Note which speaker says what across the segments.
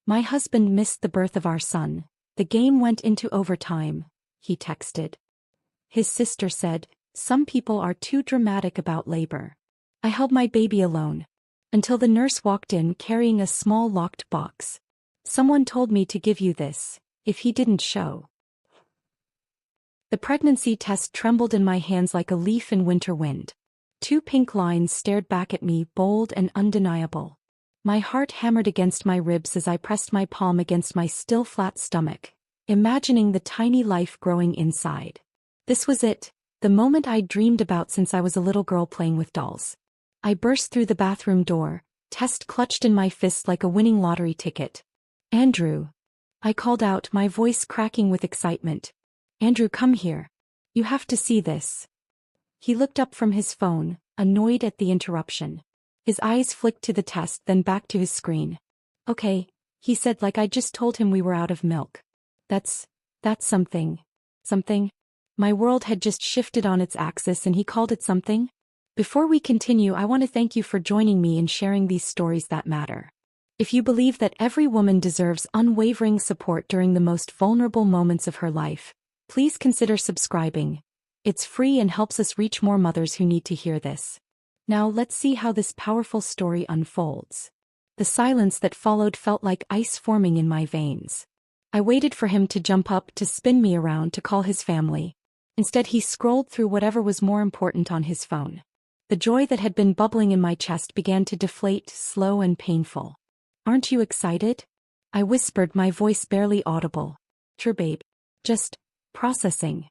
Speaker 1: My husband missed the birth of our son. The game went into overtime, he texted. His sister said, some people are too dramatic about labor. I held my baby alone. Until the nurse walked in carrying a small locked box. Someone told me to give you this, if he didn't show. The pregnancy test trembled in my hands like a leaf in winter wind. 2 pink lines stared back at me, bold and undeniable. My heart hammered against my ribs as I pressed my palm against my still flat stomach, imagining the tiny life growing inside. This was it, the moment I'd dreamed about since I was a little girl playing with dolls. I burst through the bathroom door, test clutched in my fist like a winning lottery ticket. Andrew. I called out, my voice cracking with excitement. Andrew, come here. You have to see this. He looked up from his phone, annoyed at the interruption. His eyes flicked to the test, then back to his screen. Okay, he said like I just told him we were out of milk. That's something. Something? My world had just shifted on its axis and he called it something? Before we continue, I want to thank you for joining me in sharing these stories that matter. If you believe that every woman deserves unwavering support during the most vulnerable moments of her life, please consider subscribing. It's free and helps us reach more mothers who need to hear this. Now let's see how this powerful story unfolds. The silence that followed felt like ice forming in my veins. I waited for him to jump up, to spin me around, to call his family. Instead, he scrolled through whatever was more important on his phone. The joy that had been bubbling in my chest began to deflate, slow and painful. Aren't you excited? I whispered, my voice barely audible. Sure, babe. Just processing.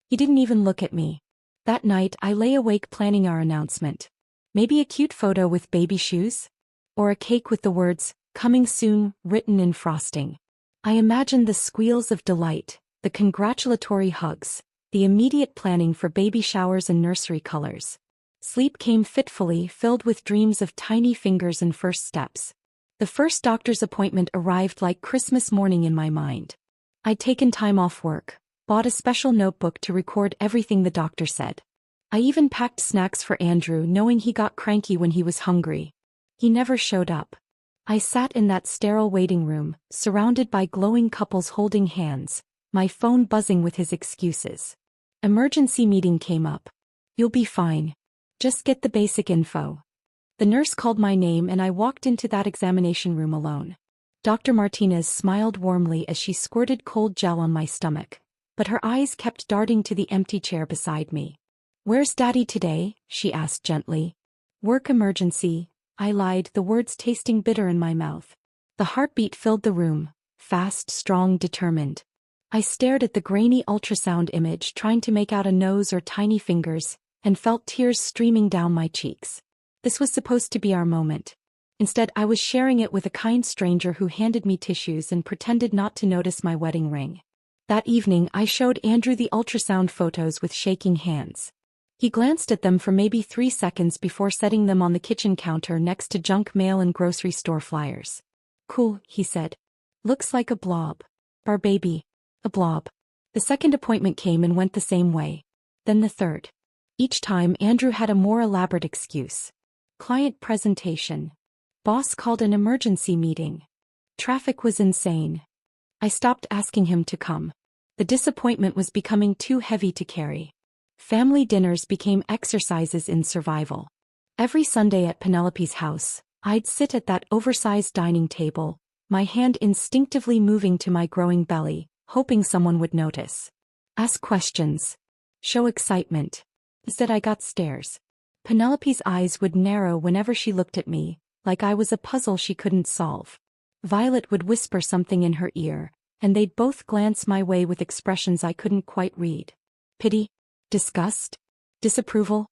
Speaker 1: He didn't even look at me. That night, I lay awake planning our announcement. Maybe a cute photo with baby shoes? Or a cake with the words, coming soon, written in frosting. I imagined the squeals of delight, the congratulatory hugs, the immediate planning for baby showers and nursery colors. Sleep came fitfully, filled with dreams of tiny fingers and first steps. The first doctor's appointment arrived like Christmas morning in my mind. I'd taken time off work, bought a special notebook to record everything the doctor said. I even packed snacks for Andrew, knowing he got cranky when he was hungry. He never showed up. I sat in that sterile waiting room, surrounded by glowing couples holding hands, my phone buzzing with his excuses. Emergency meeting came up. You'll be fine. Just get the basic info. The nurse called my name and I walked into that examination room alone. Dr. Martinez smiled warmly as she squirted cold gel on my stomach, but her eyes kept darting to the empty chair beside me. Where's Daddy today? She asked gently. Work emergency, I lied, the words tasting bitter in my mouth. The heartbeat filled the room, fast, strong, determined. I stared at the grainy ultrasound image, trying to make out a nose or tiny fingers, and felt tears streaming down my cheeks. This was supposed to be our moment. Instead, I was sharing it with a kind stranger who handed me tissues and pretended not to notice my wedding ring. That evening, I showed Andrew the ultrasound photos with shaking hands. He glanced at them for maybe 3 seconds before setting them on the kitchen counter next to junk mail and grocery store flyers. Cool, he said. Looks like a blob. Our baby. A blob. The second appointment came and went the same way. Then the third. Each time, Andrew had a more elaborate excuse. Client presentation. Boss called an emergency meeting. Traffic was insane. I stopped asking him to come. The disappointment was becoming too heavy to carry. Family dinners became exercises in survival. Every Sunday at Penelope's house, I'd sit at that oversized dining table, my hand instinctively moving to my growing belly, hoping someone would notice. Ask questions. Show excitement. Instead, I got stares. Penelope's eyes would narrow whenever she looked at me, like I was a puzzle she couldn't solve. Violet would whisper something in her ear, and they'd both glance my way with expressions I couldn't quite read. Pity? Disgust? Disapproval?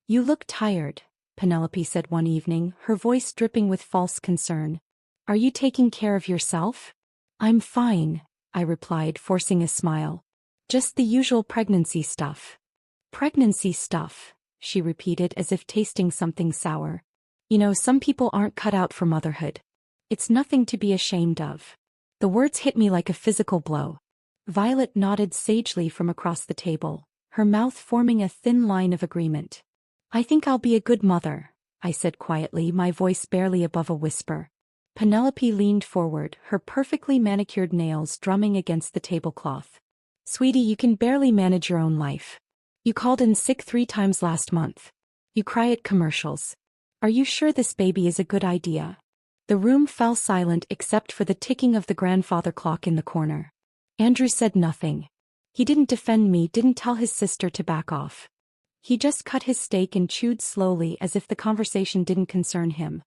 Speaker 1: You look tired, Penelope said one evening, her voice dripping with false concern. Are you taking care of yourself? I'm fine, I replied, forcing a smile. Just the usual pregnancy stuff. Pregnancy stuff, she repeated as if tasting something sour. You know, some people aren't cut out for motherhood. It's nothing to be ashamed of. The words hit me like a physical blow. Violet nodded sagely from across the table, her mouth forming a thin line of agreement. I think I'll be a good mother, I said quietly, my voice barely above a whisper. Penelope leaned forward, her perfectly manicured nails drumming against the tablecloth. Sweetie, you can barely manage your own life. You called in sick 3 times last month. You cry at commercials. Are you sure this baby is a good idea? The room fell silent except for the ticking of the grandfather clock in the corner. Andrew said nothing. He didn't defend me, didn't tell his sister to back off. He just cut his steak and chewed slowly as if the conversation didn't concern him.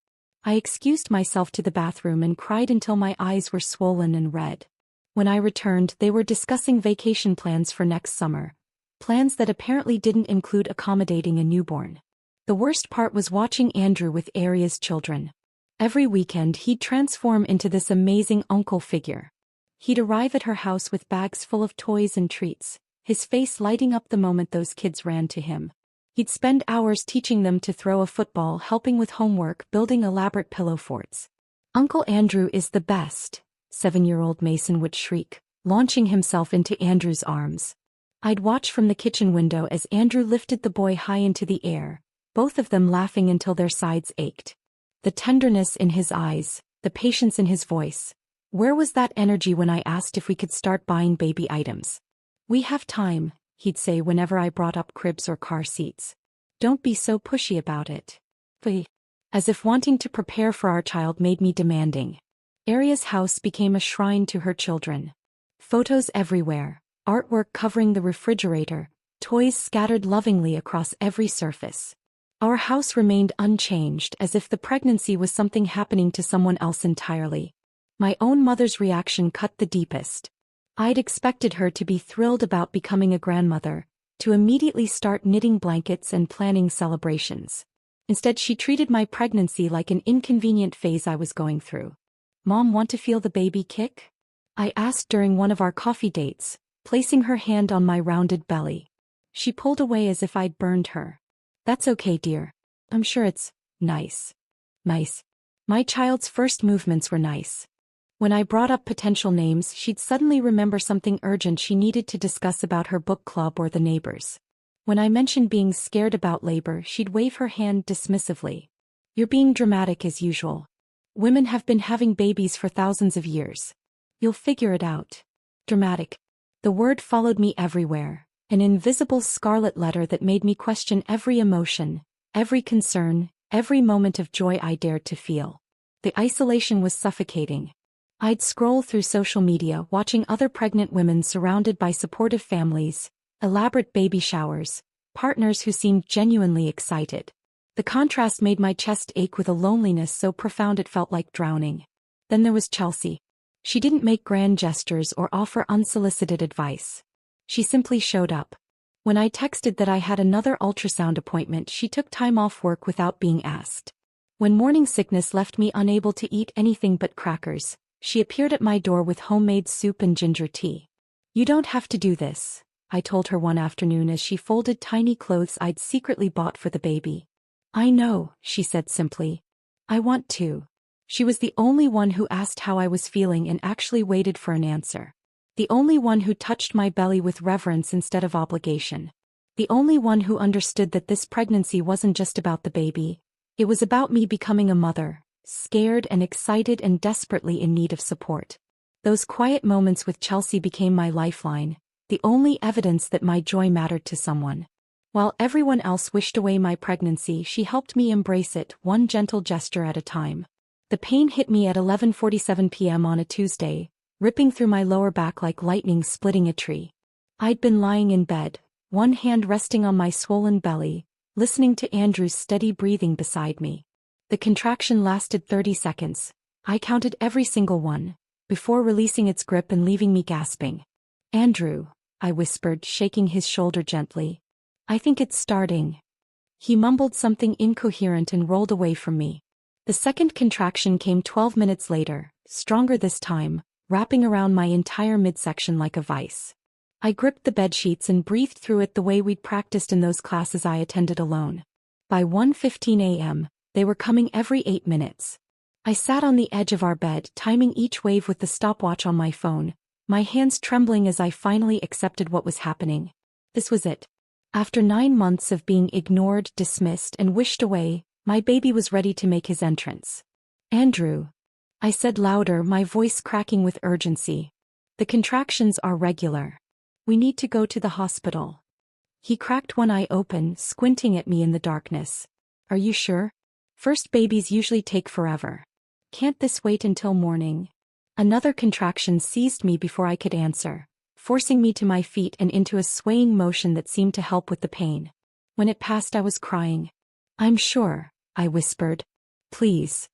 Speaker 1: I excused myself to the bathroom and cried until my eyes were swollen and red. When I returned, they were discussing vacation plans for next summer. Plans that apparently didn't include accommodating a newborn. The worst part was watching Andrew with Aria's children. Every weekend he'd transform into this amazing uncle figure. He'd arrive at her house with bags full of toys and treats, his face lighting up the moment those kids ran to him. He'd spend hours teaching them to throw a football, helping with homework, building elaborate pillow forts. "Uncle Andrew is the best," 7-year-old Mason would shriek, launching himself into Andrew's arms. I'd watch from the kitchen window as Andrew lifted the boy high into the air, both of them laughing until their sides ached. The tenderness in his eyes, the patience in his voice. Where was that energy when I asked if we could start buying baby items? "We have time," he'd say whenever I brought up cribs or car seats. "Don't be so pushy about it." As if wanting to prepare for our child made me demanding. Aria's house became a shrine to her children. Photos everywhere, artwork covering the refrigerator, toys scattered lovingly across every surface. Our house remained unchanged, as if the pregnancy was something happening to someone else entirely. My own mother's reaction cut the deepest. I'd expected her to be thrilled about becoming a grandmother, to immediately start knitting blankets and planning celebrations. Instead, she treated my pregnancy like an inconvenient phase I was going through. "Mom, want to feel the baby kick?" I asked during one of our coffee dates, placing her hand on my rounded belly. She pulled away as if I'd burned her. "That's okay, dear. I'm sure it's nice." Nice. My child's first movements were nice. When I brought up potential names, she'd suddenly remember something urgent she needed to discuss about her book club or the neighbors. When I mentioned being scared about labor, she'd wave her hand dismissively. "You're being dramatic as usual. Women have been having babies for thousands of years. You'll figure it out." Dramatic. The word followed me everywhere, an invisible scarlet letter that made me question every emotion, every concern, every moment of joy I dared to feel. The isolation was suffocating. I'd scroll through social media, watching other pregnant women surrounded by supportive families, elaborate baby showers, partners who seemed genuinely excited. The contrast made my chest ache with a loneliness so profound it felt like drowning. Then there was Chelsea. She didn't make grand gestures or offer unsolicited advice. She simply showed up. When I texted that I had another ultrasound appointment, she took time off work without being asked. When morning sickness left me unable to eat anything but crackers, she appeared at my door with homemade soup and ginger tea. "You don't have to do this," I told her one afternoon as she folded tiny clothes I'd secretly bought for the baby. "I know," she said simply. "I want to." She was the only one who asked how I was feeling and actually waited for an answer. The only one who touched my belly with reverence instead of obligation. The only one who understood that this pregnancy wasn't just about the baby. It was about me becoming a mother, scared and excited and desperately in need of support. Those quiet moments with Chelsea became my lifeline, the only evidence that my joy mattered to someone. While everyone else wished away my pregnancy, she helped me embrace it, one gentle gesture at a time. The pain hit me at 11:47 p.m. on a Tuesday, ripping through my lower back like lightning splitting a tree. I'd been lying in bed, one hand resting on my swollen belly, listening to Andrew's steady breathing beside me. The contraction lasted 30 seconds. I counted every single one, before releasing its grip and leaving me gasping. "Andrew," I whispered, shaking his shoulder gently. "I think it's starting." He mumbled something incoherent and rolled away from me. The second contraction came 12 minutes later, stronger this time, wrapping around my entire midsection like a vice. I gripped the bedsheets and breathed through it the way we'd practiced in those classes I attended alone. By 1:15 a.m., they were coming every 8 minutes. I sat on the edge of our bed, timing each wave with the stopwatch on my phone, my hands trembling as I finally accepted what was happening. This was it. After 9 months of being ignored, dismissed, and wished away, my baby was ready to make his entrance. "Andrew." I said louder, my voice cracking with urgency. The contractions are regular. We need to go to the hospital. He cracked one eye open, squinting at me in the darkness. Are you sure? First babies usually take forever. Can't this wait until morning? Another contraction seized me before I could answer, forcing me to my feet and into a swaying motion that seemed to help with the pain. When it passed, I was crying. I'm sure, I whispered. Please.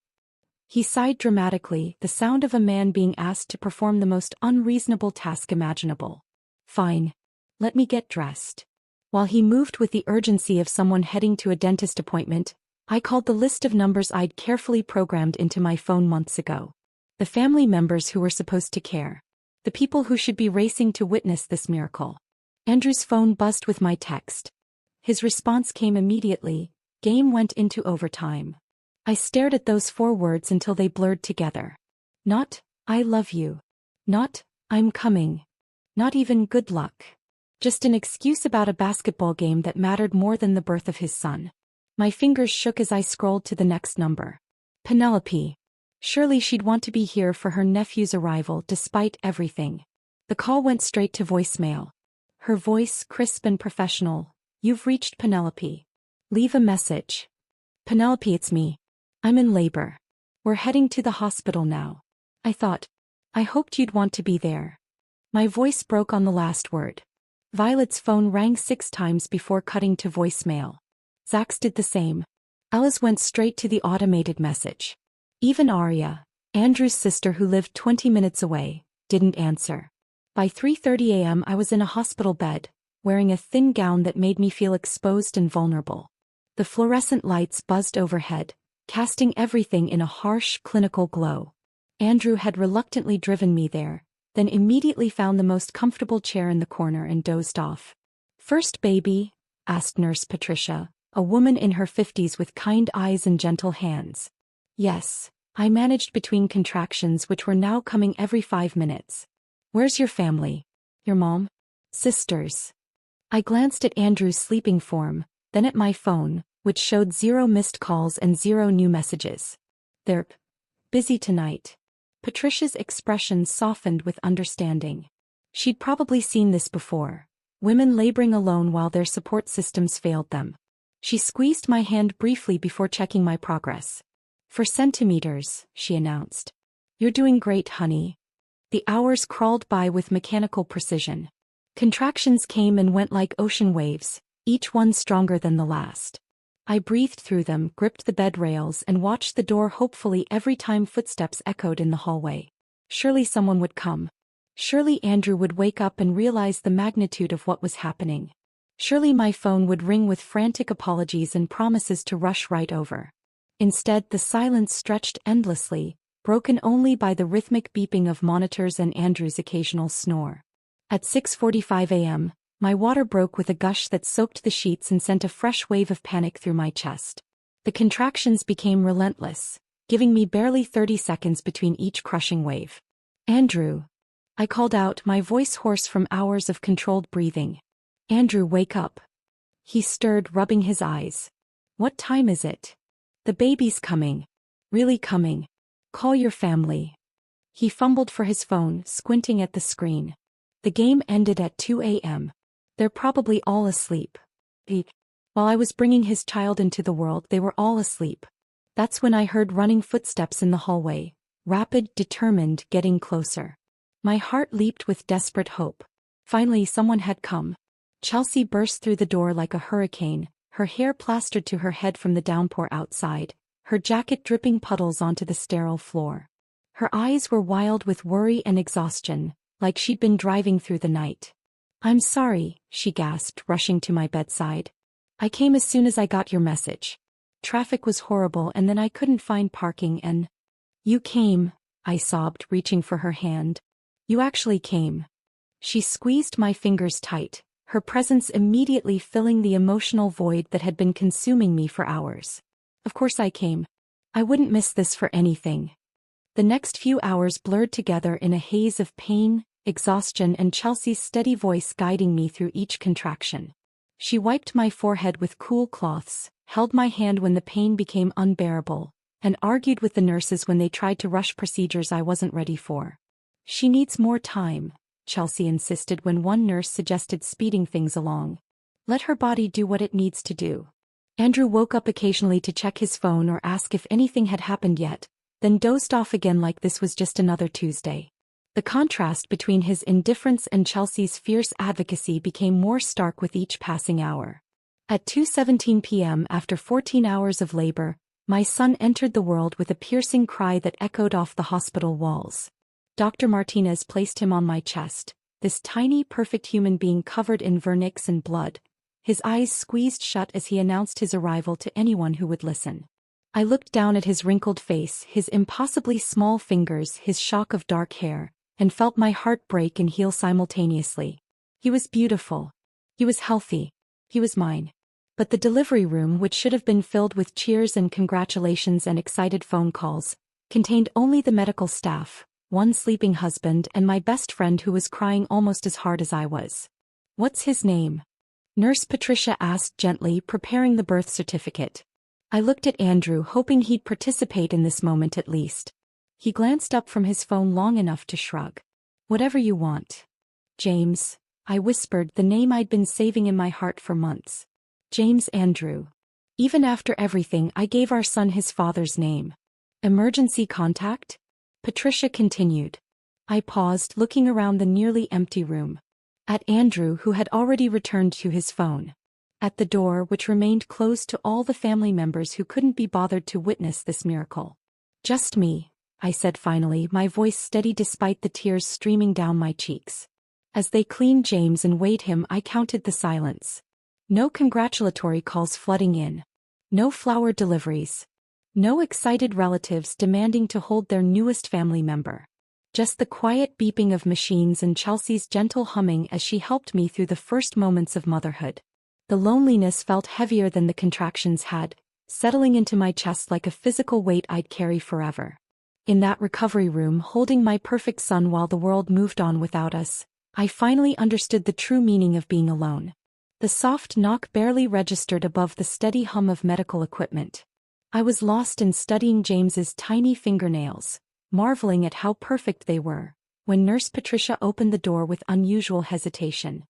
Speaker 1: He sighed dramatically, the sound of a man being asked to perform the most unreasonable task imaginable. Fine. Let me get dressed. While he moved with the urgency of someone heading to a dentist appointment, I called the list of numbers I'd carefully programmed into my phone months ago. The family members who were supposed to care. The people who should be racing to witness this miracle. Andrew's phone buzzed with my text. His response came immediately. Game went into overtime. I stared at those 4 words until they blurred together. Not, I love you. Not, I'm coming. Not even good luck. Just an excuse about a basketball game that mattered more than the birth of his son. My fingers shook as I scrolled to the next number. Penelope. Surely she'd want to be here for her nephew's arrival despite everything. The call went straight to voicemail. Her voice, crisp and professional. You've reached Penelope. Leave a message. Penelope, it's me. I'm in labor. We're heading to the hospital now. I thought. I hoped you'd want to be there. My voice broke on the last word. Violet's phone rang 6 times before cutting to voicemail. Zach's did the same. Ella's went straight to the automated message. Even Arya, Andrew's sister who lived 20 minutes away, didn't answer. By 3:30 a.m. I was in a hospital bed, wearing a thin gown that made me feel exposed and vulnerable. The fluorescent lights buzzed overhead, casting everything in a harsh, clinical glow. Andrew had reluctantly driven me there, then immediately found the most comfortable chair in the corner and dozed off. First baby? Asked Nurse Patricia, a woman in her 50s with kind eyes and gentle hands. Yes, I managed between contractions which were now coming every 5 minutes. Where's your family? Your mom? Sisters. I glanced at Andrew's sleeping form, then at my phone, which showed 0 missed calls and 0 new messages. They're busy tonight. Patricia's expression softened with understanding. She'd probably seen this before. Women laboring alone while their support systems failed them. She squeezed my hand briefly before checking my progress. 4 centimeters, she announced. You're doing great, honey. The hours crawled by with mechanical precision. Contractions came and went like ocean waves, each one stronger than the last. I breathed through them, gripped the bed rails and watched the door hopefully every time footsteps echoed in the hallway. Surely someone would come. Surely Andrew would wake up and realize the magnitude of what was happening. Surely my phone would ring with frantic apologies and promises to rush right over. Instead, the silence stretched endlessly, broken only by the rhythmic beeping of monitors and Andrew's occasional snore. At 6:45 a.m., my water broke with a gush that soaked the sheets and sent a fresh wave of panic through my chest. The contractions became relentless, giving me barely 30 seconds between each crushing wave. Andrew. I called out, my voice hoarse from hours of controlled breathing. Andrew, wake up. He stirred, rubbing his eyes. What time is it? The baby's coming. Really coming. Call your family. He fumbled for his phone, squinting at the screen. The game ended at 2 a.m. They're probably all asleep. While I was bringing his child into the world, they were all asleep. That's when I heard running footsteps in the hallway, rapid, determined, getting closer. My heart leaped with desperate hope. Finally, someone had come. Chelsea burst through the door like a hurricane, her hair plastered to her head from the downpour outside, her jacket dripping puddles onto the sterile floor. Her eyes were wild with worry and exhaustion, like she'd been driving through the night. I'm sorry, she gasped, rushing to my bedside. I came as soon as I got your message. Traffic was horrible and then I couldn't find parking and... You came, I sobbed, reaching for her hand. You actually came. She squeezed my fingers tight, her presence immediately filling the emotional void that had been consuming me for hours. Of course I came. I wouldn't miss this for anything. The next few hours blurred together in a haze of pain, exhaustion and Chelsea's steady voice guiding me through each contraction. She wiped my forehead with cool cloths, held my hand when the pain became unbearable, and argued with the nurses when they tried to rush procedures I wasn't ready for. She needs more time, Chelsea insisted when one nurse suggested speeding things along. Let her body do what it needs to do. Andrew woke up occasionally to check his phone or ask if anything had happened yet, then dozed off again like this was just another Tuesday. The contrast between his indifference and Chelsea's fierce advocacy became more stark with each passing hour. At 2:17 p.m. after 14 hours of labor, my son entered the world with a piercing cry that echoed off the hospital walls. Dr. Martinez placed him on my chest, this tiny perfect human being covered in vernix and blood, his eyes squeezed shut as he announced his arrival to anyone who would listen. I looked down at his wrinkled face, his impossibly small fingers, his shock of dark hair, and felt my heart break and heal simultaneously. He was beautiful. He was healthy. He was mine. But the delivery room, which should have been filled with cheers and congratulations and excited phone calls, contained only the medical staff, one sleeping husband, and my best friend who was crying almost as hard as I was. "What's his name?" Nurse Patricia asked gently, preparing the birth certificate. I looked at Andrew, hoping he'd participate in this moment at least. He glanced up from his phone long enough to shrug. "Whatever you want." "James," I whispered, the name I'd been saving in my heart for months. James Andrew. Even after everything, I gave our son his father's name. "Emergency contact?" Patricia continued. I paused, looking around the nearly empty room. At Andrew, who had already returned to his phone. At the door, which remained closed to all the family members who couldn't be bothered to witness this miracle. "Just me," I said finally, my voice steady despite the tears streaming down my cheeks. As they cleaned James and weighed him, I counted the silence. No congratulatory calls flooding in. No flower deliveries. No excited relatives demanding to hold their newest family member. Just the quiet beeping of machines and Chelsea's gentle humming as she helped me through the first moments of motherhood. The loneliness felt heavier than the contractions had, settling into my chest like a physical weight I'd carry forever. In that recovery room, holding my perfect son while the world moved on without us, I finally understood the true meaning of being alone. The soft knock barely registered above the steady hum of medical equipment. I was lost in studying James's tiny fingernails, marveling at how perfect they were, when Nurse Patricia opened the door with unusual hesitation.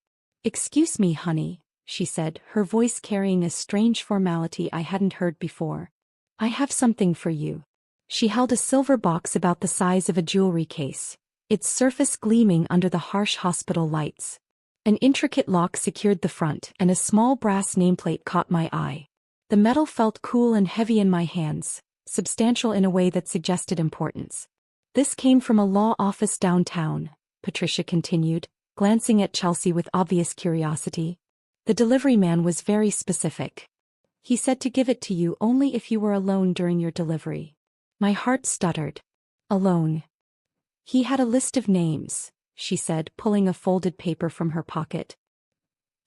Speaker 1: "Excuse me, honey," she said, her voice carrying a strange formality I hadn't heard before. "I have something for you." She held a silver box about the size of a jewelry case, its surface gleaming under the harsh hospital lights. An intricate lock secured the front, and a small brass nameplate caught my eye. The metal felt cool and heavy in my hands, substantial in a way that suggested importance. "This came from a law office downtown," Patricia continued, glancing at Chelsea with obvious curiosity. "The delivery man was very specific. He said to give it to you only if you were alone during your delivery." My heart stuttered. "Alone?" "He had a list of names," she said, pulling a folded paper from her pocket.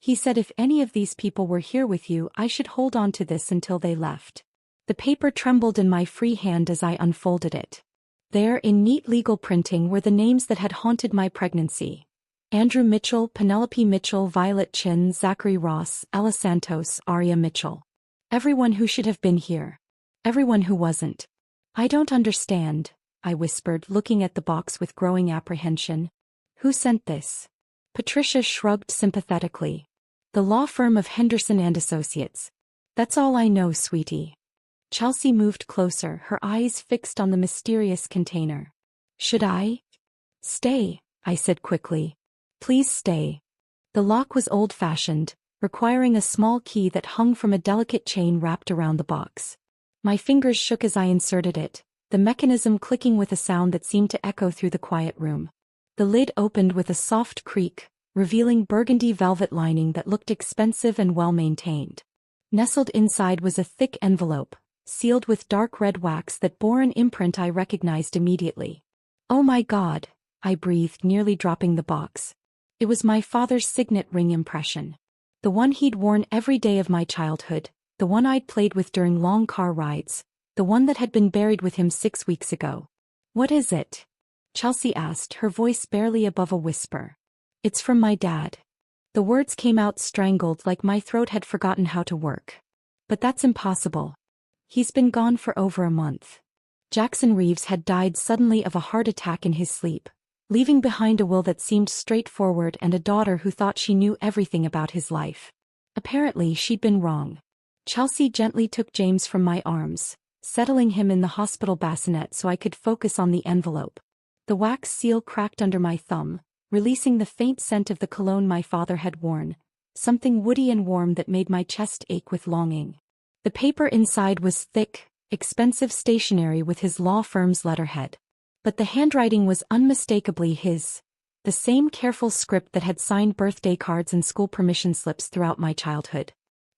Speaker 1: "He said if any of these people were here with you, I should hold on to this until they left." The paper trembled in my free hand as I unfolded it. There, in neat legal printing, were the names that had haunted my pregnancy. Andrew Mitchell, Penelope Mitchell, Violet Chin, Zachary Ross, Ella Santos, Aria Mitchell. Everyone who should have been here. Everyone who wasn't. "I don't understand," I whispered, looking at the box with growing apprehension. "Who sent this?" Patricia shrugged sympathetically. "The law firm of Henderson and Associates. That's all I know, sweetie." Chelsea moved closer, her eyes fixed on the mysterious container. "Should I?" "Stay," I said quickly. "Please stay." The lock was old-fashioned, requiring a small key that hung from a delicate chain wrapped around the box. My fingers shook as I inserted it, the mechanism clicking with a sound that seemed to echo through the quiet room. The lid opened with a soft creak, revealing burgundy velvet lining that looked expensive and well-maintained. Nestled inside was a thick envelope, sealed with dark red wax that bore an imprint I recognized immediately. "Oh my God," I breathed, nearly dropping the box. It was my father's signet ring impression. The one he'd worn every day of my childhood, the one I'd played with during long car rides, the one that had been buried with him 6 weeks ago. "What is it?" Chelsea asked, her voice barely above a whisper. "It's from my dad." The words came out strangled, like my throat had forgotten how to work. "But that's impossible. He's been gone for over a month. Jackson Reeves had died suddenly of a heart attack in his sleep, leaving behind a will that seemed straightforward and a daughter who thought she knew everything about his life. Apparently she'd been wrong. Chelsea gently took James from my arms, settling him in the hospital bassinet so I could focus on the envelope. The wax seal cracked under my thumb, releasing the faint scent of the cologne my father had worn, something woody and warm that made my chest ache with longing. The paper inside was thick, expensive stationery with his law firm's letterhead. But the handwriting was unmistakably his, the same careful script that had signed birthday cards and school permission slips throughout my childhood.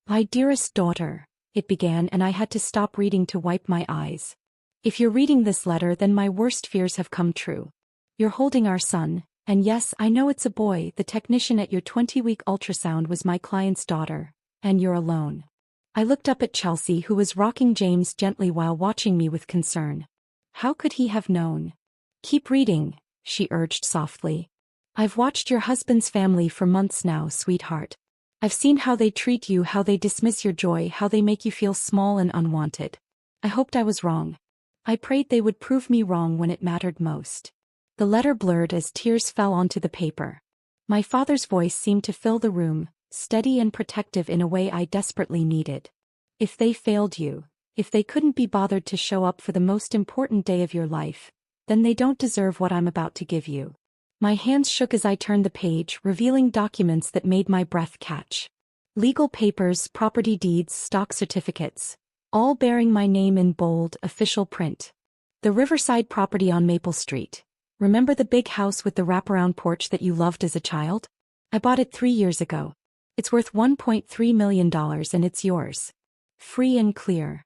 Speaker 1: "My dearest daughter," it began, and I had to stop reading to wipe my eyes. "If you're reading this letter, then my worst fears have come true. You're holding our son, and yes, I know it's a boy. The technician at your 20-week ultrasound was my client's daughter, and you're alone." I looked up at Chelsea, who was rocking James gently while watching me with concern. How could he have known? "Keep reading," she urged softly. "I've watched your husband's family for months now, sweetheart. I've seen how they treat you, how they dismiss your joy, how they make you feel small and unwanted. I hoped I was wrong. I prayed they would prove me wrong when it mattered most." The letter blurred as tears fell onto the paper. My father's voice seemed to fill the room, steady and protective in a way I desperately needed. "If they failed you, if they couldn't be bothered to show up for the most important day of your life, then they don't deserve what I'm about to give you." My hands shook as I turned the page, revealing documents that made my breath catch. Legal papers, property deeds, stock certificates, all bearing my name in bold, official print. The Riverside property on Maple Street. Remember the big house with the wraparound porch that you loved as a child? I bought it 3 years ago. It's worth $1.3 million and it's yours. Free and clear.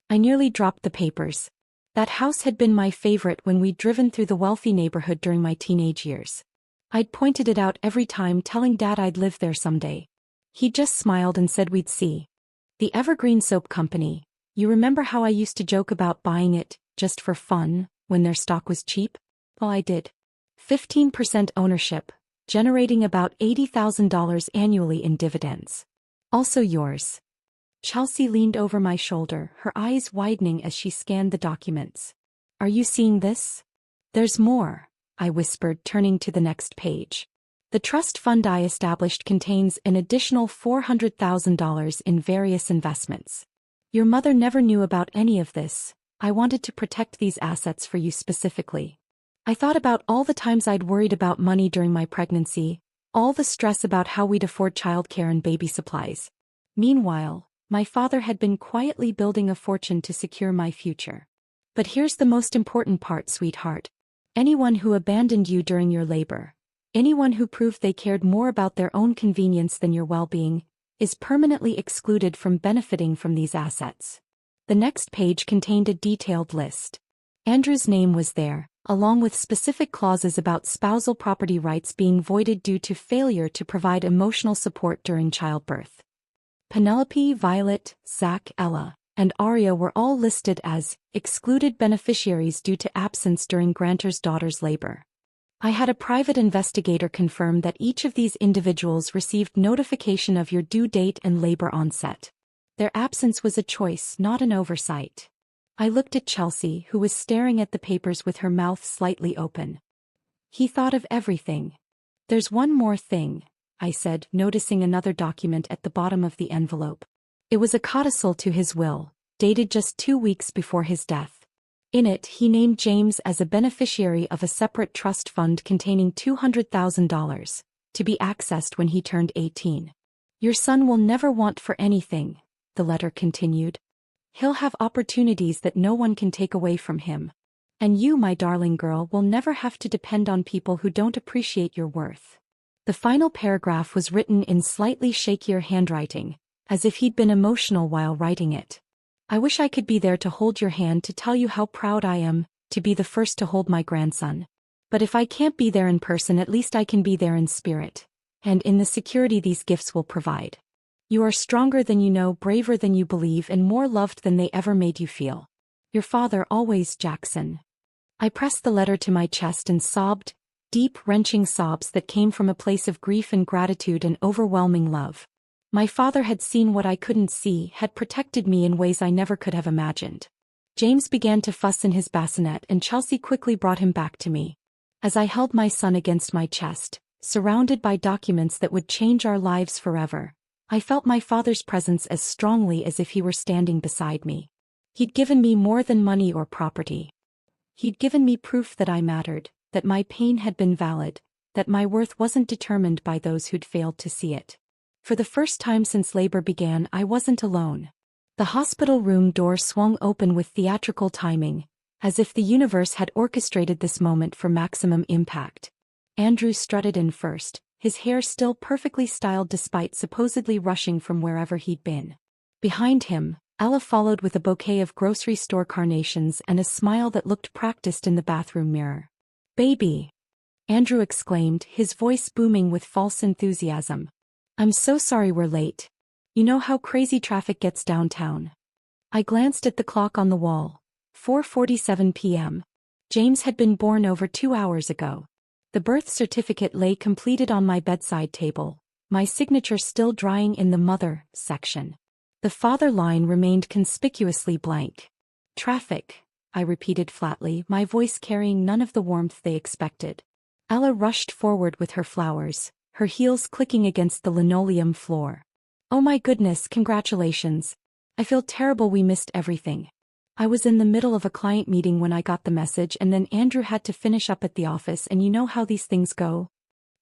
Speaker 1: I nearly dropped the papers. That house had been my favorite when we'd driven through the wealthy neighborhood during my teenage years. I'd pointed it out every time, telling Dad I'd live there someday. He just smiled and said we'd see. The Evergreen Soap Company. You remember how I used to joke about buying it, just for fun, when their stock was cheap? Well, I did. 15% ownership, generating about $80,000 annually in dividends. Also yours. Chelsea leaned over my shoulder, her eyes widening as she scanned the documents. "Are you seeing this?" "There's more," I whispered, turning to the next page. "The trust fund I established contains an additional $400,000 in various investments. Your mother never knew about any of this. I wanted to protect these assets for you specifically. I thought about all the times I'd worried about money during my pregnancy, all the stress about how we'd afford childcare and baby supplies. Meanwhile, my father had been quietly building a fortune to secure my future. But here's the most important part, sweetheart. Anyone who abandoned you during your labor, anyone who proved they cared more about their own convenience than your well-being, is permanently excluded from benefiting from these assets." The next page contained a detailed list. Andrew's name was there, along with specific clauses about spousal property rights being voided due to failure to provide emotional support during childbirth. Penelope, Violet, Zach, Ella, and Aria were all listed as excluded beneficiaries due to absence during grantor's daughter's labor. I had a private investigator confirm that each of these individuals received notification of your due date and labor onset. Their absence was a choice, not an oversight. I looked at Chelsea, who was staring at the papers with her mouth slightly open. "He thought of everything." "There's one more thing," I said, noticing another document at the bottom of the envelope. It was a codicil to his will, dated just 2 weeks before his death. In it, he named James as a beneficiary of a separate trust fund containing $200,000, to be accessed when he turned 18. "Your son will never want for anything," the letter continued. "He'll have opportunities that no one can take away from him. And you, my darling girl, will never have to depend on people who don't appreciate your worth." The final paragraph was written in slightly shakier handwriting, as if he'd been emotional while writing it. "I wish I could be there to hold your hand, to tell you how proud I am, to be the first to hold my grandson. But if I can't be there in person, at least I can be there in spirit, and in the security these gifts will provide. You are stronger than you know, braver than you believe, and more loved than they ever made you feel. Your father always, Jackson." I pressed the letter to my chest and sobbed, deep, wrenching sobs that came from a place of grief and gratitude and overwhelming love. My father had seen what I couldn't see, had protected me in ways I never could have imagined. James began to fuss in his bassinet and Chelsea quickly brought him back to me. As I held my son against my chest, surrounded by documents that would change our lives forever, I felt my father's presence as strongly as if he were standing beside me. He'd given me more than money or property. He'd given me proof that I mattered, that my pain had been valid, that my worth wasn't determined by those who'd failed to see it. For the first time since labor began, I wasn't alone. The hospital room door swung open with theatrical timing, as if the universe had orchestrated this moment for maximum impact. Andrew strutted in first, his hair still perfectly styled despite supposedly rushing from wherever he'd been. Behind him, Ella followed with a bouquet of grocery store carnations and a smile that looked practiced in the bathroom mirror. "Baby!" Andrew exclaimed, his voice booming with false enthusiasm. "I'm so sorry we're late. You know how crazy traffic gets downtown." I glanced at the clock on the wall. 4:47 p.m. James had been born over 2 hours ago. The birth certificate lay completed on my bedside table, my signature still drying in the mother section. The father line remained conspicuously blank. "Traffic," I repeated flatly, my voice carrying none of the warmth they expected. Ella rushed forward with her flowers, her heels clicking against the linoleum floor. "Oh my goodness, congratulations. I feel terrible we missed everything. I was in the middle of a client meeting when I got the message and then Andrew had to finish up at the office and you know how these things go."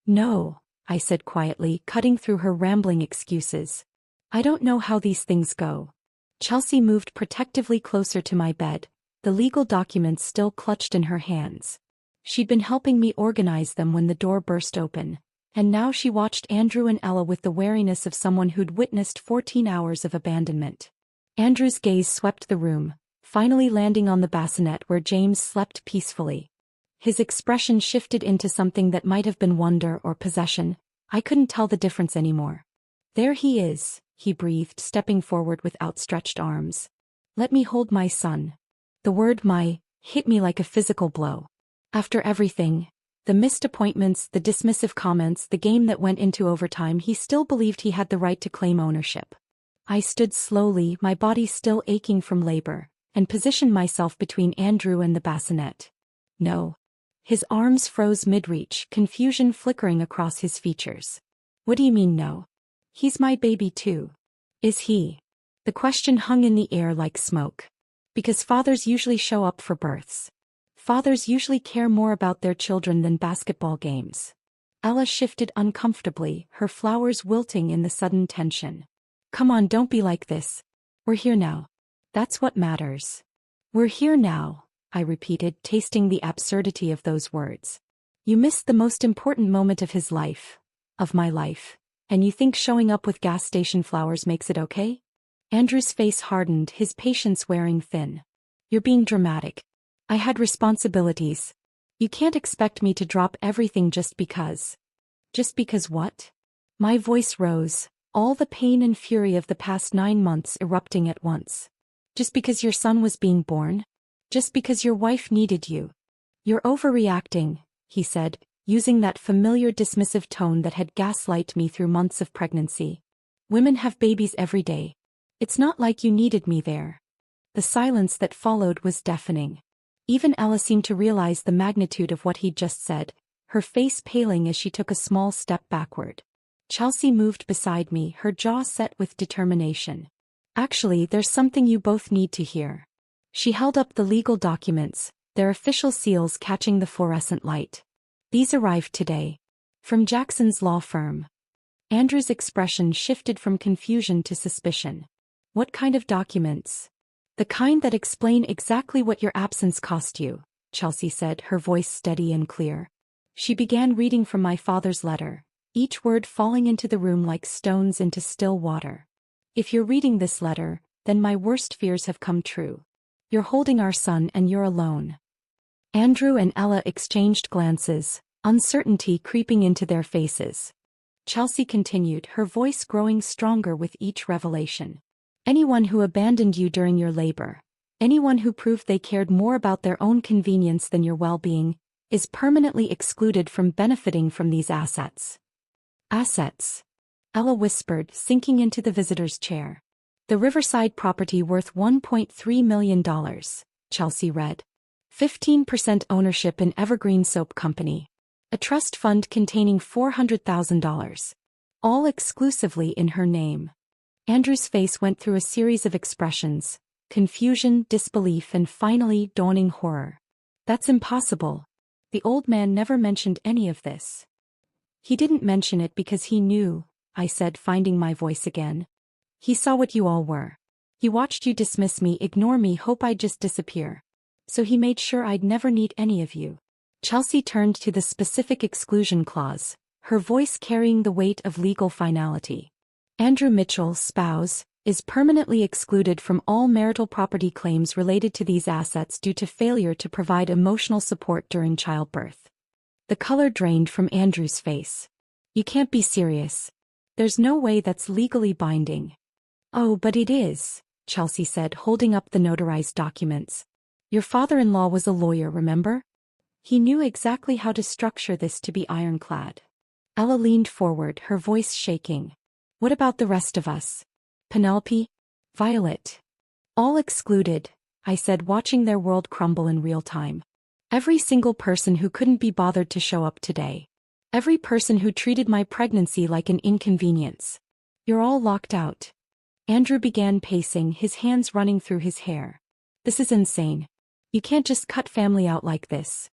Speaker 1: "No," I said quietly, cutting through her rambling excuses. "I don't know how these things go." Chelsea moved protectively closer to my bed, the legal documents still clutched in her hands. She'd been helping me organize them when the door burst open, and now she watched Andrew and Ella with the wariness of someone who'd witnessed 14 hours of abandonment. Andrew's gaze swept the room, finally landing on the bassinet where James slept peacefully. His expression shifted into something that might have been wonder or possession. I couldn't tell the difference anymore. "There he is," he breathed, stepping forward with outstretched arms. "Let me hold my son." The word "my" hit me like a physical blow. After everything, the missed appointments, the dismissive comments, the game that went into overtime, he still believed he had the right to claim ownership. I stood slowly, my body still aching from labor, and positioned myself between Andrew and the bassinet. "No." His arms froze mid-reach, confusion flickering across his features. "What do you mean no? He's my baby too." "Is he?" The question hung in the air like smoke. Because fathers usually show up for births. Fathers usually care more about their children than basketball games. Ella shifted uncomfortably, her flowers wilting in the sudden tension. "Come on, don't be like this. We're here now. That's what matters." "We're here now," I repeated, tasting the absurdity of those words. "You missed the most important moment of his life. Of my life. And you think showing up with gas station flowers makes it okay?" Andrew's face hardened, his patience wearing thin. "You're being dramatic. I had responsibilities. You can't expect me to drop everything just because." "Just because what?" My voice rose, all the pain and fury of the past 9 months erupting at once. "Just because your son was being born? Just because your wife needed you?" "You're overreacting," he said, using that familiar dismissive tone that had gaslighted me through months of pregnancy. "Women have babies every day. It's not like you needed me there." The silence that followed was deafening. Even Ella seemed to realize the magnitude of what he'd just said, her face paling as she took a small step backward. Chelsea moved beside me, her jaw set with determination. "Actually, there's something you both need to hear." She held up the legal documents, their official seals catching the fluorescent light. "These arrived today. From Jackson's law firm." Andrew's expression shifted from confusion to suspicion. "What kind of documents?" "The kind that explain exactly what your absence cost you," Chelsea said, her voice steady and clear. She began reading from my father's letter, each word falling into the room like stones into still water. "If you're reading this letter, then my worst fears have come true. You're holding our son and you're alone." Andrew and Ella exchanged glances, uncertainty creeping into their faces. Chelsea continued, her voice growing stronger with each revelation. "Anyone who abandoned you during your labor, anyone who proved they cared more about their own convenience than your well-being, is permanently excluded from benefiting from these assets." "Assets?" Ella whispered, sinking into the visitor's chair. The Riverside property worth $1.3 million, Chelsea read. 15% ownership in Evergreen Soap Company. A trust fund containing $400,000. All exclusively in her name. Andrew's face went through a series of expressions: confusion, disbelief, and finally dawning horror. That's impossible. The old man never mentioned any of this. He didn't mention it because he knew, I said, finding my voice again. He saw what you all were. He watched you dismiss me, ignore me, hope I'd just disappear. So he made sure I'd never need any of you. Chelsea turned to the specific exclusion clause, her voice carrying the weight of legal finality. Andrew Mitchell, spouse, is permanently excluded from all marital property claims related to these assets due to failure to provide emotional support during childbirth. The color drained from Andrew's face. You can't be serious. There's no way that's legally binding. Oh, but it is, Chelsea said, holding up the notarized documents. Your father-in-law was a lawyer, remember? He knew exactly how to structure this to be ironclad. Ella leaned forward, her voice shaking. What about the rest of us? Penelope? Violet? All excluded, I said, watching their world crumble in real time. Every single person who couldn't be bothered to show up today. Every person who treated my pregnancy like an inconvenience. You're all locked out. Andrew began pacing, his hands running through his hair. This is insane. You can't just cut family out like this.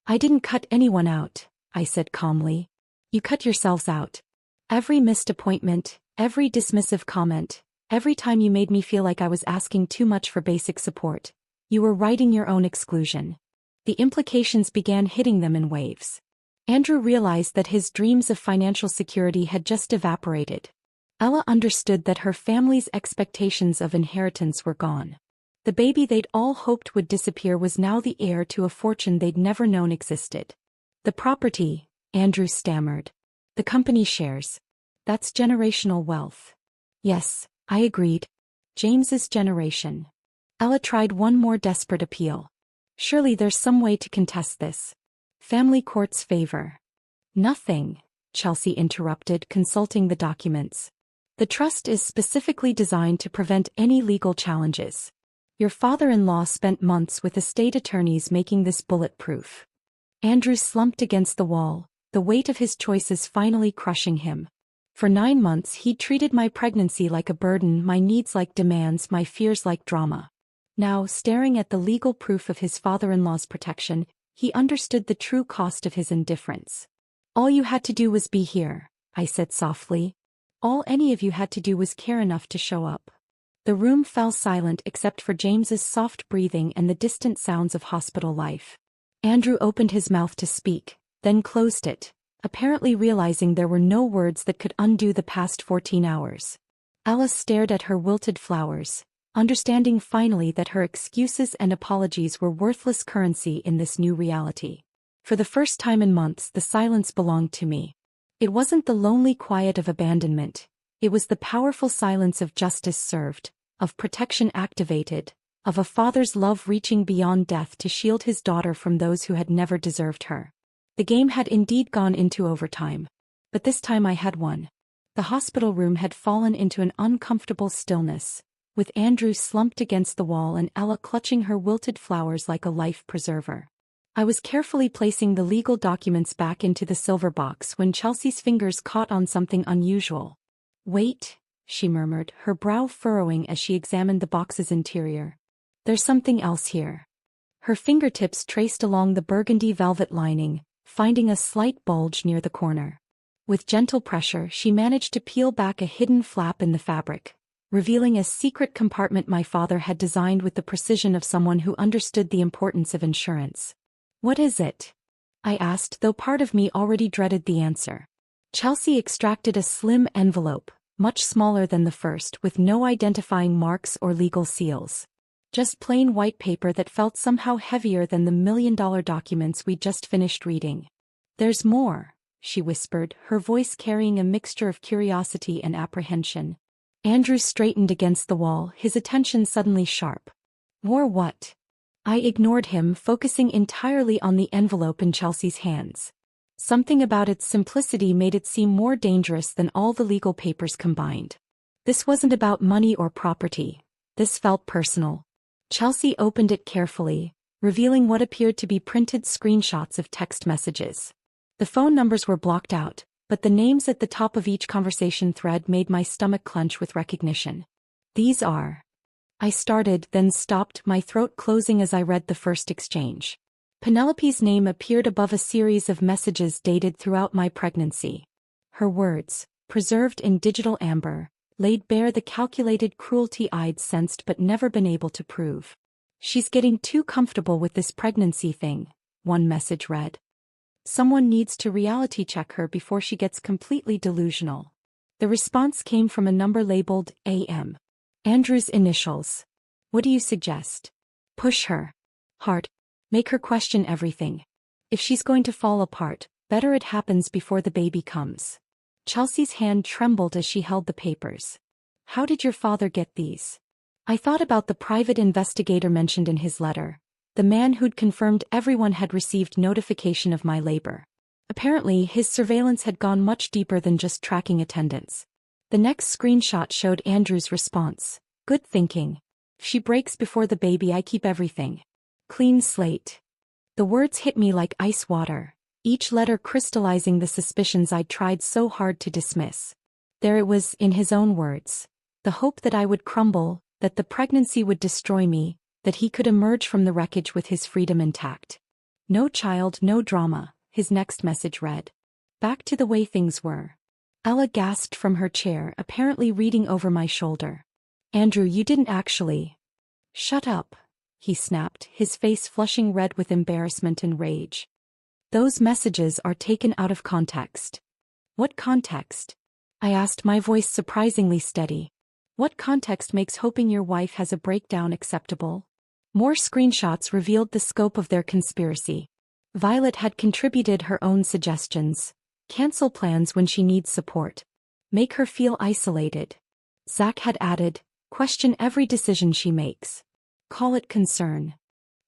Speaker 1: I didn't cut anyone out, I said calmly. You cut yourselves out. Every missed appointment, every dismissive comment, every time you made me feel like I was asking too much for basic support, you were writing your own exclusion. The implications began hitting them in waves. Andrew realized that his dreams of financial security had just evaporated. Ella understood that her family's expectations of inheritance were gone. The baby they'd all hoped would disappear was now the heir to a fortune they'd never known existed. The property, Andrew stammered. The company shares. That's generational wealth. Yes, I agreed. James's generation. Ella tried one more desperate appeal. Surely there's some way to contest this. Family court's favor. Nothing, Chelsea interrupted, consulting the documents. The trust is specifically designed to prevent any legal challenges. Your father-in-law spent months with estate attorneys making this bulletproof. Andrew slumped against the wall, the weight of his choices finally crushing him. For 9 months he'd treated my pregnancy like a burden, my needs like demands, my fears like drama. Now, staring at the legal proof of his father-in-law's protection, he understood the true cost of his indifference. All you had to do was be here, I said softly. All any of you had to do was care enough to show up. The room fell silent except for James's soft breathing and the distant sounds of hospital life. Andrew opened his mouth to speak, then closed it, apparently realizing there were no words that could undo the past 14 hours. Alice stared at her wilted flowers, understanding finally that her excuses and apologies were worthless currency in this new reality. For the first time in months, the silence belonged to me. It wasn't the lonely quiet of abandonment. It was the powerful silence of justice served, of protection activated, of a father's love reaching beyond death to shield his daughter from those who had never deserved her. The game had indeed gone into overtime. But this time I had won. The hospital room had fallen into an uncomfortable stillness, with Andrew slumped against the wall and Ella clutching her wilted flowers like a life preserver. I was carefully placing the legal documents back into the silver box when Chelsea's fingers caught on something unusual. Wait, she murmured, her brow furrowing as she examined the box's interior. There's something else here. Her fingertips traced along the burgundy velvet lining, finding a slight bulge near the corner. With gentle pressure, she managed to peel back a hidden flap in the fabric, revealing a secret compartment my father had designed with the precision of someone who understood the importance of insurance. What is it? I asked, though part of me already dreaded the answer. Chelsea extracted a slim envelope, much smaller than the first, with no identifying marks or legal seals. Just plain white paper that felt somehow heavier than the million-dollar documents we'd just finished reading. There's more, she whispered, her voice carrying a mixture of curiosity and apprehension. Andrew straightened against the wall, his attention suddenly sharp. More what? I ignored him, focusing entirely on the envelope in Chelsea's hands. Something about its simplicity made it seem more dangerous than all the legal papers combined. This wasn't about money or property. This felt personal. Chelsea opened it carefully, revealing what appeared to be printed screenshots of text messages. The phone numbers were blocked out, but the names at the top of each conversation thread made my stomach clench with recognition. These are. I started, then stopped, my throat closing as I read the first exchange. Penelope's name appeared above a series of messages dated throughout my pregnancy. Her words, preserved in digital amber, laid bare the calculated cruelty I'd sensed but never been able to prove. "She's getting too comfortable with this pregnancy thing," one message read. "Someone needs to reality check her before she gets completely delusional." The response came from a number labeled AM. Andrew's initials. "What do you suggest?" "Push her. Hard. Make her question everything. If she's going to fall apart, better it happens before the baby comes." Chelsea's hand trembled as she held the papers. "How did your father get these?" I thought about the private investigator mentioned in his letter, the man who'd confirmed everyone had received notification of my labor. Apparently, his surveillance had gone much deeper than just tracking attendance. The next screenshot showed Andrew's response. "Good thinking. If she breaks before the baby, I keep everything. Clean slate." The words hit me like ice water, each letter crystallizing the suspicions I'd tried so hard to dismiss. There it was, in his own words. The hope that I would crumble, that the pregnancy would destroy me, that he could emerge from the wreckage with his freedom intact. "No child, no drama," his next message read. "Back to the way things were." Ella gasped from her chair, apparently reading over my shoulder. "Andrew, you didn't actually." "Shut up," he snapped, his face flushing red with embarrassment and rage. "Those messages are taken out of context." "What context?" I asked, my voice surprisingly steady. "What context makes hoping your wife has a breakdown acceptable?" More screenshots revealed the scope of their conspiracy. Violet had contributed her own suggestions. Cancel plans when she needs support. Make her feel isolated. Zach had added, question every decision she makes. Call it concern.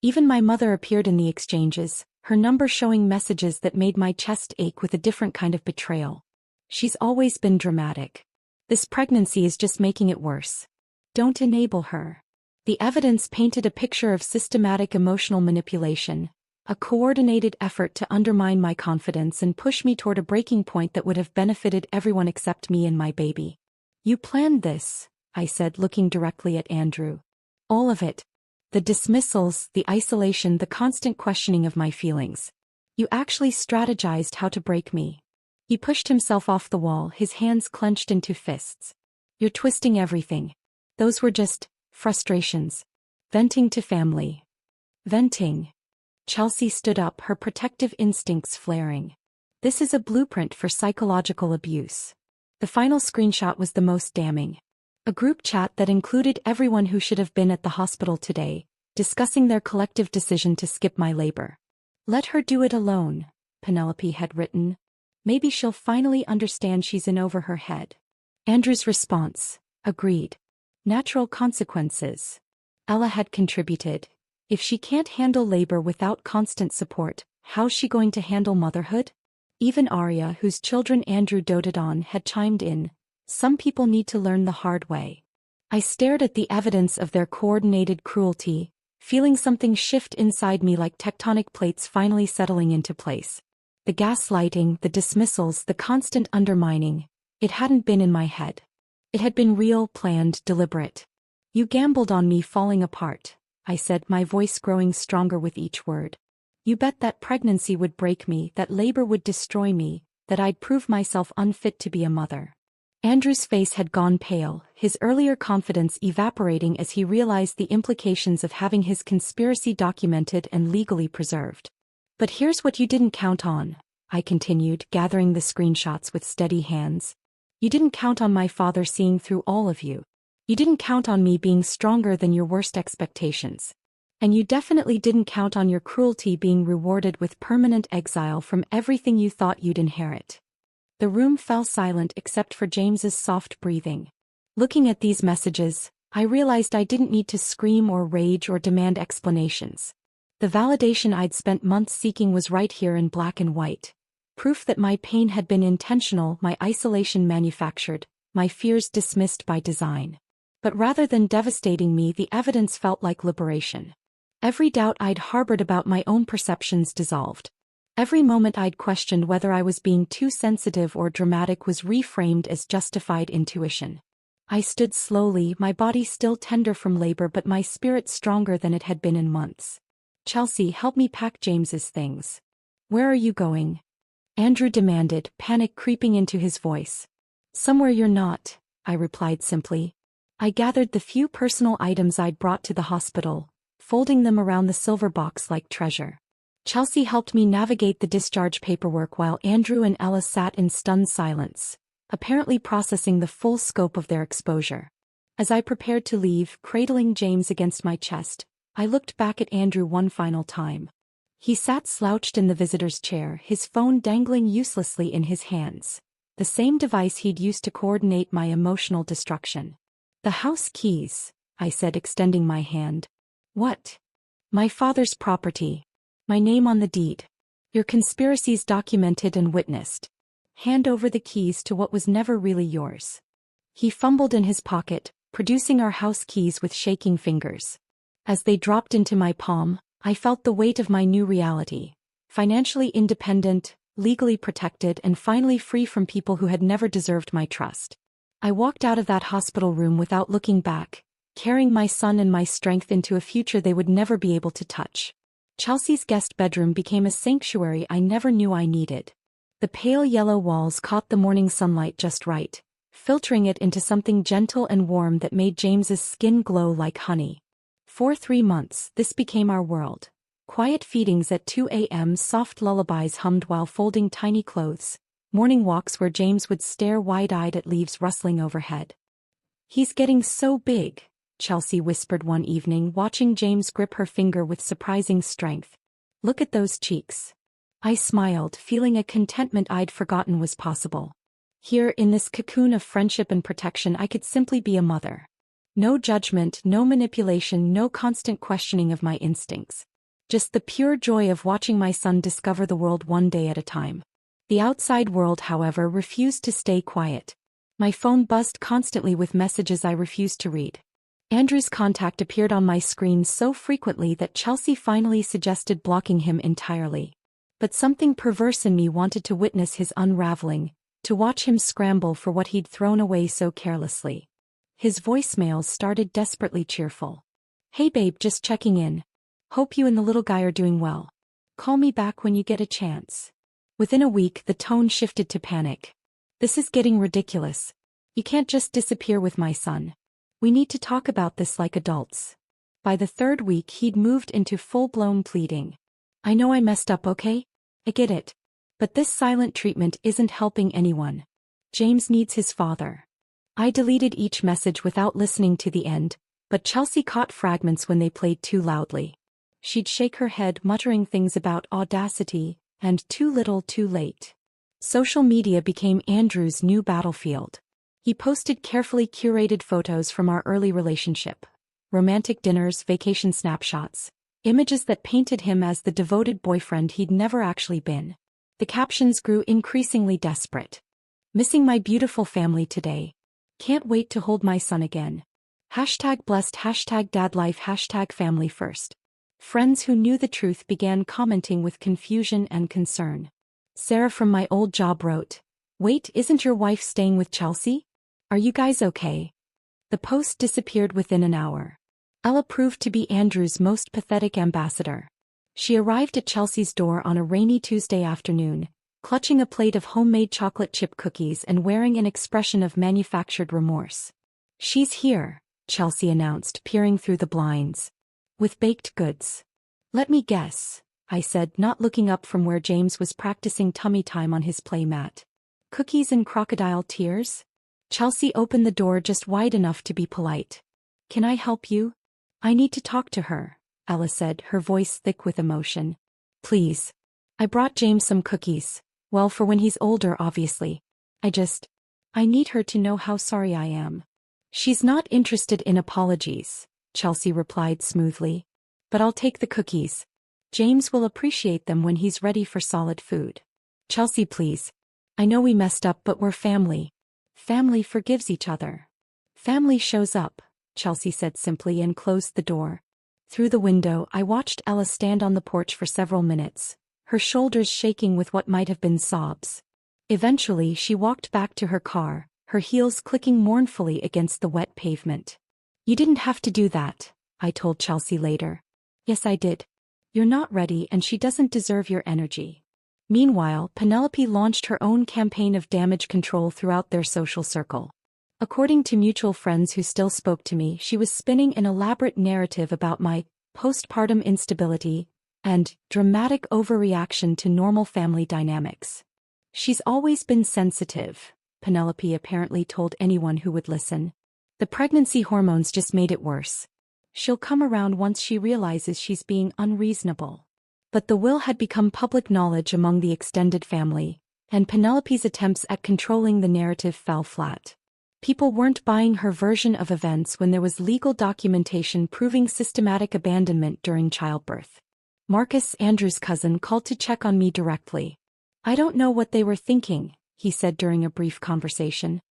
Speaker 1: Even my mother appeared in the exchanges, her number showing messages that made my chest ache with a different kind of betrayal. She's always been dramatic. This pregnancy is just making it worse. Don't enable her. The evidence painted a picture of systematic emotional manipulation, a coordinated effort to undermine my confidence and push me toward a breaking point that would have benefited everyone except me and my baby. "You planned this," I said, looking directly at Andrew. "All of it. The dismissals, the isolation, the constant questioning of my feelings. You actually strategized how to break me." He pushed himself off the wall, his hands clenched into fists. "You're twisting everything. Those were just frustrations. Venting to family." "Venting." Chelsea stood up, her protective instincts flaring. "This is a blueprint for psychological abuse." The final screenshot was the most damning. A group chat that included everyone who should have been at the hospital today, discussing their collective decision to skip my labor. "Let her do it alone," Penelope had written. "Maybe she'll finally understand she's in over her head." Andrew's response, "Agreed. Natural consequences." Ella had contributed. "If she can't handle labor without constant support, how's she going to handle motherhood?" Even Arya, whose children Andrew doted on, had chimed in. "Some people need to learn the hard way." I stared at the evidence of their coordinated cruelty, feeling something shift inside me like tectonic plates finally settling into place. The gaslighting, the dismissals, the constant undermining. It hadn't been in my head. It had been real, planned, deliberate. "You gambled on me falling apart," I said, my voice growing stronger with each word. "You bet that pregnancy would break me, that labor would destroy me, that I'd prove myself unfit to be a mother." Andrew's face had gone pale, his earlier confidence evaporating as he realized the implications of having his conspiracy documented and legally preserved. "But here's what you didn't count on," I continued, gathering the screenshots with steady hands. "You didn't count on my father seeing through all of you. You didn't count on me being stronger than your worst expectations. And you definitely didn't count on your cruelty being rewarded with permanent exile from everything you thought you'd inherit." The room fell silent except for James's soft breathing. Looking at these messages, I realized I didn't need to scream or rage or demand explanations. The validation I'd spent months seeking was right here in black and white. Proof that my pain had been intentional, my isolation manufactured, my fears dismissed by design. But rather than devastating me, the evidence felt like liberation. Every doubt I'd harbored about my own perceptions dissolved. Every moment I'd questioned whether I was being too sensitive or dramatic was reframed as justified intuition. I stood slowly, my body still tender from labor but my spirit stronger than it had been in months. "Chelsea, help me pack James's things." "Where are you going?" Andrew demanded, panic creeping into his voice. "Somewhere you're not," I replied simply. I gathered the few personal items I'd brought to the hospital, folding them around the silver box like treasure. Chelsea helped me navigate the discharge paperwork while Andrew and Ella sat in stunned silence, apparently processing the full scope of their exposure. As I prepared to leave, cradling James against my chest, I looked back at Andrew one final time. He sat slouched in the visitor's chair, his phone dangling uselessly in his hands, the same device he'd used to coordinate my emotional destruction. "The house keys," I said, extending my hand. "What?" "My father's property. My name on the deed. Your conspiracies documented and witnessed. Hand over the keys to what was never really yours." He fumbled in his pocket, producing our house keys with shaking fingers. As they dropped into my palm, I felt the weight of my new reality. Financially independent, legally protected, and finally free from people who had never deserved my trust. I walked out of that hospital room without looking back, carrying my son and my strength into a future they would never be able to touch. Chelsea's guest bedroom became a sanctuary I never knew I needed. The pale yellow walls caught the morning sunlight just right, filtering it into something gentle and warm that made James's skin glow like honey. For 3 months, this became our world. Quiet feedings at 2 a.m., soft lullabies hummed while folding tiny clothes, morning walks where James would stare wide-eyed at leaves rustling overhead. "He's getting so big," Chelsea whispered one evening, watching James grip her finger with surprising strength. "Look at those cheeks." I smiled, feeling a contentment I'd forgotten was possible. Here, in this cocoon of friendship and protection, I could simply be a mother. No judgment, no manipulation, no constant questioning of my instincts. Just the pure joy of watching my son discover the world one day at a time. The outside world, however, refused to stay quiet. My phone buzzed constantly with messages I refused to read. Andrew's contact appeared on my screen so frequently that Chelsea finally suggested blocking him entirely. But something perverse in me wanted to witness his unraveling, to watch him scramble for what he'd thrown away so carelessly. His voicemails started desperately cheerful. "Hey babe, just checking in. Hope you and the little guy are doing well. Call me back when you get a chance." Within a week, the tone shifted to panic. "This is getting ridiculous. You can't just disappear with my son. We need to talk about this like adults." By the 3rd week, he'd moved into full-blown pleading. "I know I messed up, okay? I get it. But this silent treatment isn't helping anyone. James needs his father." I deleted each message without listening to the end, but Chelsea caught fragments when they played too loudly. She'd shake her head, muttering things about audacity and too little too late. Social media became Andrew's new battlefield. He posted carefully curated photos from our early relationship. Romantic dinners, vacation snapshots, images that painted him as the devoted boyfriend he'd never actually been. The captions grew increasingly desperate. "Missing my beautiful family today. Can't wait to hold my son again. #blessed, #dadlife, #family first." Friends who knew the truth began commenting with confusion and concern. Sarah from my old job wrote, "Wait, isn't your wife staying with Chelsea? Are you guys okay?" The post disappeared within an hour. Ella proved to be Andrew's most pathetic ambassador. She arrived at Chelsea's door on a rainy Tuesday afternoon, clutching a plate of homemade chocolate chip cookies and wearing an expression of manufactured remorse. "She's here," Chelsea announced, peering through the blinds. "With baked goods." "Let me guess," I said, not looking up from where James was practicing tummy time on his play mat. "Cookies and crocodile tears?" Chelsea opened the door just wide enough to be polite. "Can I help you?" "I need to talk to her," Ella said, her voice thick with emotion. "Please. I brought James some cookies. Well, for when he's older, obviously. I need her to know how sorry I am." "She's not interested in apologies," Chelsea replied smoothly. "But I'll take the cookies. James will appreciate them when he's ready for solid food." Chelsea, please. I know we messed up, but we're family. Family forgives each other. Family shows up, Chelsea said simply and closed the door. Through the window, I watched Ella stand on the porch for several minutes, her shoulders shaking with what might have been sobs. Eventually, she walked back to her car, her heels clicking mournfully against the wet pavement. You didn't have to do that, I told Chelsea later. Yes, I did. You're not ready and she doesn't deserve your energy. Meanwhile, Penelope launched her own campaign of damage control throughout their social circle. According to mutual friends who still spoke to me, she was spinning an elaborate narrative about my postpartum instability and dramatic overreaction to normal family dynamics. She's always been sensitive, Penelope apparently told anyone who would listen. The pregnancy hormones just made it worse. She'll come around once she realizes she's being unreasonable. But the will had become public knowledge among the extended family, and Penelope's attempts at controlling the narrative fell flat. People weren't buying her version of events when there was legal documentation proving systematic abandonment during childbirth. Marcus, Andrew's cousin, called to check on me directly. I don't know what they were thinking, he said during a brief conversation.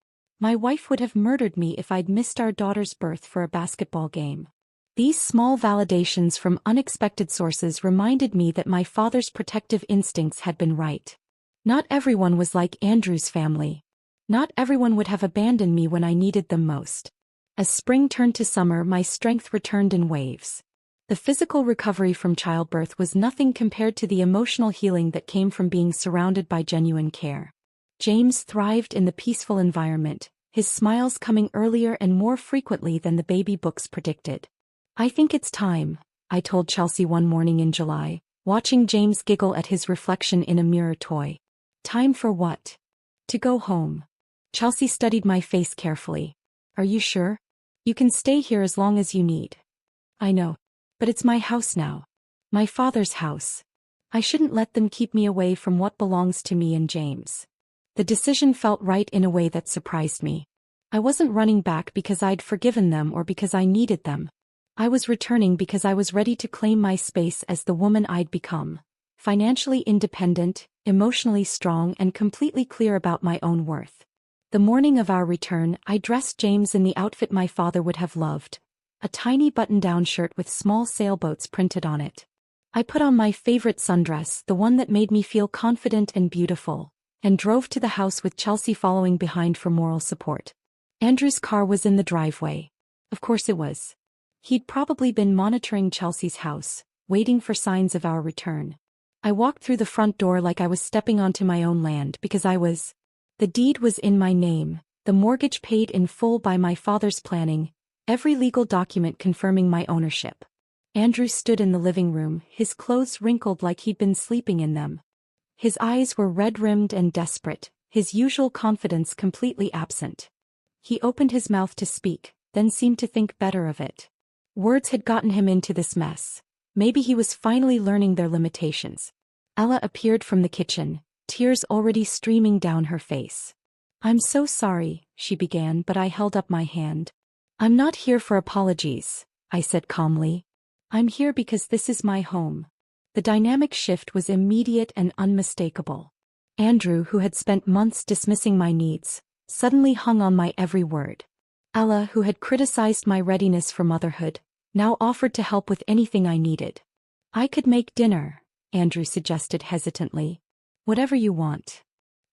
Speaker 1: My wife would have murdered me if I'd missed our daughter's birth for a basketball game. These small validations from unexpected sources reminded me that my father's protective instincts had been right. Not everyone was like Andrew's family. Not everyone would have abandoned me when I needed them most. As spring turned to summer, my strength returned in waves. The physical recovery from childbirth was nothing compared to the emotional healing that came from being surrounded by genuine care. James thrived in the peaceful environment, his smiles coming earlier and more frequently than the baby books predicted. I think it's time, I told Chelsea one morning in July, watching James giggle at his reflection in a mirror toy. Time for what? To go home. Chelsea studied my face carefully. Are you sure? You can stay here as long as you need. I know. But it's my house now. My father's house. I shouldn't let them keep me away from what belongs to me and James. The decision felt right in a way that surprised me. I wasn't running back because I'd forgiven them or because I needed them. I was returning because I was ready to claim my space as the woman I'd become. Financially independent, emotionally strong, and completely clear about my own worth. The morning of our return, I dressed James in the outfit my father would have loved. A tiny button-down shirt with small sailboats printed on it. I put on my favorite sundress, the one that made me feel confident and beautiful, and drove to the house with Chelsea following behind for moral support. Andrew's car was in the driveway. Of course it was. He'd probably been monitoring Chelsea's house, waiting for signs of our return. I walked through the front door like I was stepping onto my own land because the deed was in my name, the mortgage paid in full by my father's planning, every legal document confirming my ownership. Andrew stood in the living room, his clothes wrinkled like he'd been sleeping in them. His eyes were red-rimmed and desperate, his usual confidence completely absent. He opened his mouth to speak, then seemed to think better of it. Words had gotten him into this mess. Maybe he was finally learning their limitations. Ella appeared from the kitchen, tears already streaming down her face. I'm so sorry, she began, but I held up my hand. I'm not here for apologies, I said calmly. I'm here because this is my home. The dynamic shift was immediate and unmistakable. Andrew, who had spent months dismissing my needs, suddenly hung on my every word. Ella, who had criticized my readiness for motherhood, now offered to help with anything I needed. I could make dinner, Andrew suggested hesitantly. Whatever you want.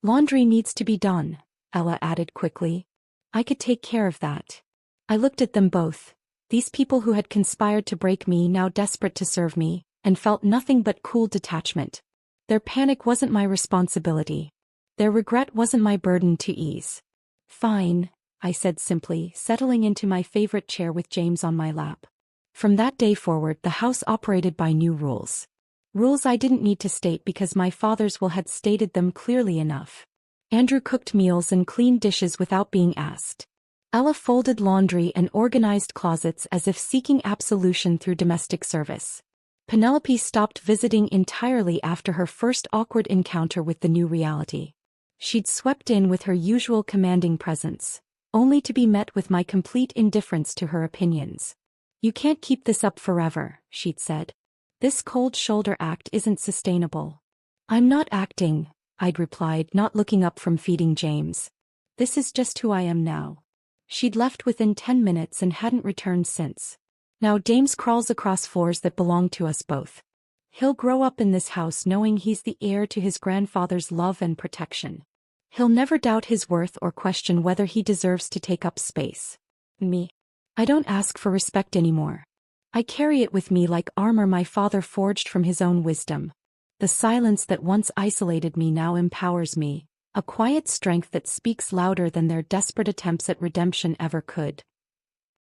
Speaker 1: Laundry needs to be done, Ella added quickly. I could take care of that. I looked at them both, these people who had conspired to break me, now desperate to serve me, and felt nothing but cool detachment. Their panic wasn't my responsibility. Their regret wasn't my burden to ease. Fine, I said simply, settling into my favorite chair with James on my lap. From that day forward, the house operated by new rules. Rules I didn't need to state because my father's will had stated them clearly enough. Andrew cooked meals and cleaned dishes without being asked. Ella folded laundry and organized closets as if seeking absolution through domestic service. Penelope stopped visiting entirely after her first awkward encounter with the new reality. She'd swept in with her usual commanding presence, only to be met with my complete indifference to her opinions. You can't keep this up forever, she'd said. This cold shoulder act isn't sustainable. I'm not acting, I'd replied, not looking up from feeding James. This is just who I am now. She'd left within 10 minutes and hadn't returned since. Now James crawls across floors that belong to us both. He'll grow up in this house knowing he's the heir to his grandfather's love and protection. He'll never doubt his worth or question whether he deserves to take up space. Me. I don't ask for respect anymore. I carry it with me like armor my father forged from his own wisdom. The silence that once isolated me now empowers me, a quiet strength that speaks louder than their desperate attempts at redemption ever could.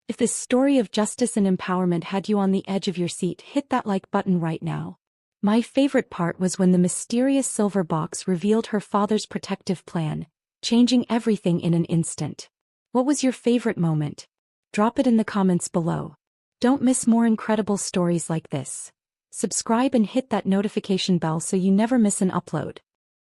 Speaker 1: If this story of justice and empowerment had you on the edge of your seat, hit that like button right now. My favorite part was when the mysterious silver box revealed her father's protective plan, changing everything in an instant. What was your favorite moment? Drop it in the comments below. Don't miss more incredible stories like this. Subscribe and hit that notification bell so you never miss an upload.